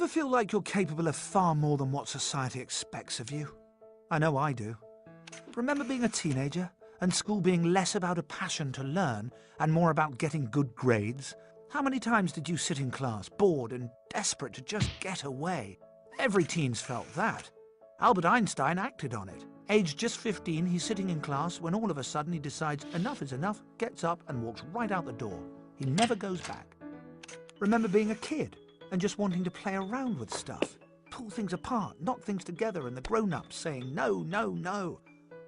Ever feel like you're capable of far more than what society expects of you? I know I do. Remember being a teenager and school being less about a passion to learn and more about getting good grades? How many times did you sit in class, bored and desperate to just get away? Every teen's felt that. Albert Einstein acted on it. Aged just 15, he's sitting in class when all of a sudden he decides enough is enough, gets up and walks right out the door. He never goes back. Remember being a kid and just wanting to play around with stuff, pull things apart, knock things together, and the grown-ups saying no, no, no.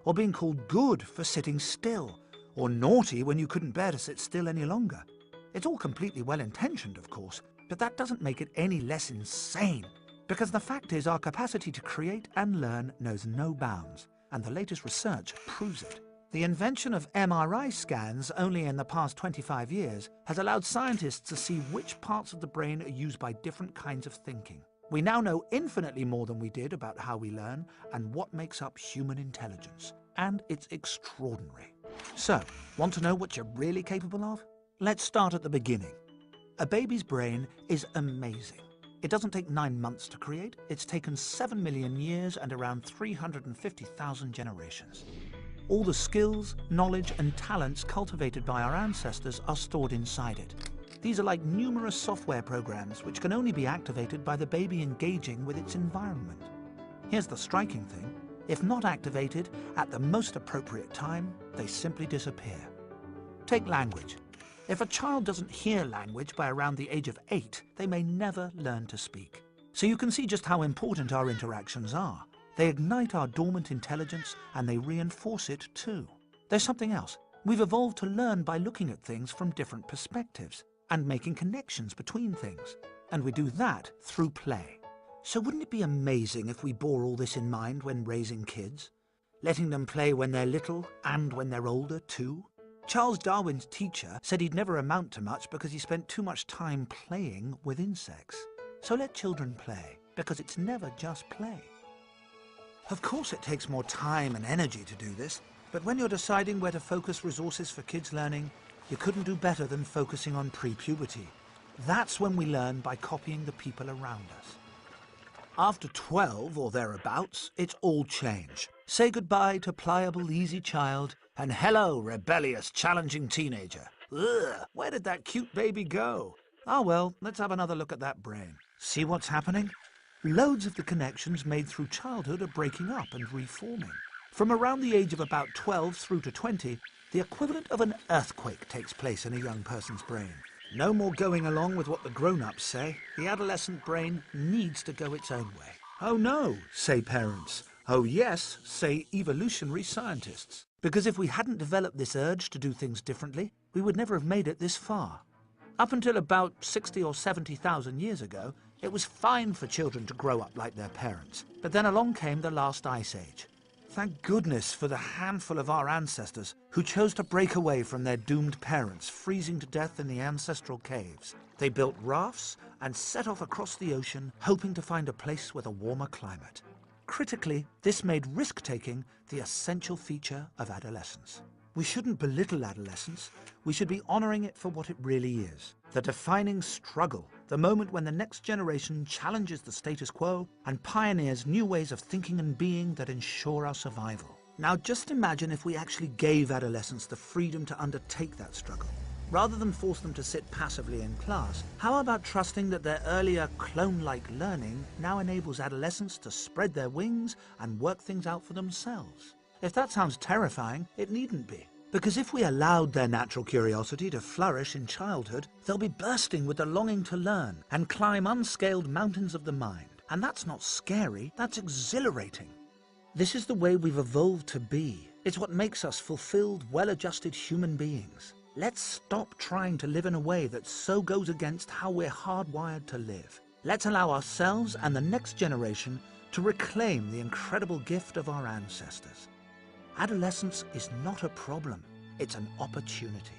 Or being called good for sitting still, or naughty when you couldn't bear to sit still any longer. It's all completely well-intentioned, of course, but that doesn't make it any less insane. Because the fact is, our capacity to create and learn knows no bounds, and the latest research proves it. The invention of MRI scans only in the past 25 years has allowed scientists to see which parts of the brain are used by different kinds of thinking. We now know infinitely more than we did about how we learn and what makes up human intelligence. And it's extraordinary. So, want to know what you're really capable of? Let's start at the beginning. A baby's brain is amazing. It doesn't take 9 months to create. It's taken 7 million years and around 350,000 generations. All the skills, knowledge and talents cultivated by our ancestors are stored inside it. These are like numerous software programs which can only be activated by the baby engaging with its environment. Here's the striking thing. If not activated at the most appropriate time, they simply disappear. Take language. If a child doesn't hear language by around the age of 8, they may never learn to speak. So you can see just how important our interactions are. They ignite our dormant intelligence and they reinforce it too. There's something else. We've evolved to learn by looking at things from different perspectives and making connections between things. And we do that through play. So wouldn't it be amazing if we bore all this in mind when raising kids? Letting them play when they're little and when they're older too? Charles Darwin's teacher said he'd never amount to much because he spent too much time playing with insects. So let children play, because it's never just play. Of course it takes more time and energy to do this, but when you're deciding where to focus resources for kids' learning, you couldn't do better than focusing on pre-puberty. That's when we learn by copying the people around us. After 12 or thereabouts, it's all change. Say goodbye to pliable, easy child, and hello, rebellious, challenging teenager. Ugh, where did that cute baby go? Ah well, let's have another look at that brain. See what's happening? Loads of the connections made through childhood are breaking up and reforming. From around the age of about 12 through to 20, the equivalent of an earthquake takes place in a young person's brain. No more going along with what the grown-ups say. The adolescent brain needs to go its own way. Oh no, say parents. Oh yes, say evolutionary scientists. Because if we hadn't developed this urge to do things differently, we would never have made it this far. Up until about 60 or 70,000 years ago, it was fine for children to grow up like their parents. But then along came the last ice age. Thank goodness for the handful of our ancestors who chose to break away from their doomed parents, freezing to death in the ancestral caves. They built rafts and set off across the ocean, hoping to find a place with a warmer climate. Critically, this made risk-taking the essential feature of adolescence. We shouldn't belittle adolescence. We should be honouring it for what it really is. The defining struggle, the moment when the next generation challenges the status quo and pioneers new ways of thinking and being that ensure our survival. Now just imagine if we actually gave adolescents the freedom to undertake that struggle. Rather than force them to sit passively in class, how about trusting that their earlier clone-like learning now enables adolescents to spread their wings and work things out for themselves? If that sounds terrifying, it needn't be. Because if we allowed their natural curiosity to flourish in childhood, they'll be bursting with the longing to learn and climb unscaled mountains of the mind. And that's not scary, that's exhilarating. This is the way we've evolved to be. It's what makes us fulfilled, well-adjusted human beings. Let's stop trying to live in a way that so goes against how we're hardwired to live. Let's allow ourselves and the next generation to reclaim the incredible gift of our ancestors. Adolescence is not a problem, it's an opportunity.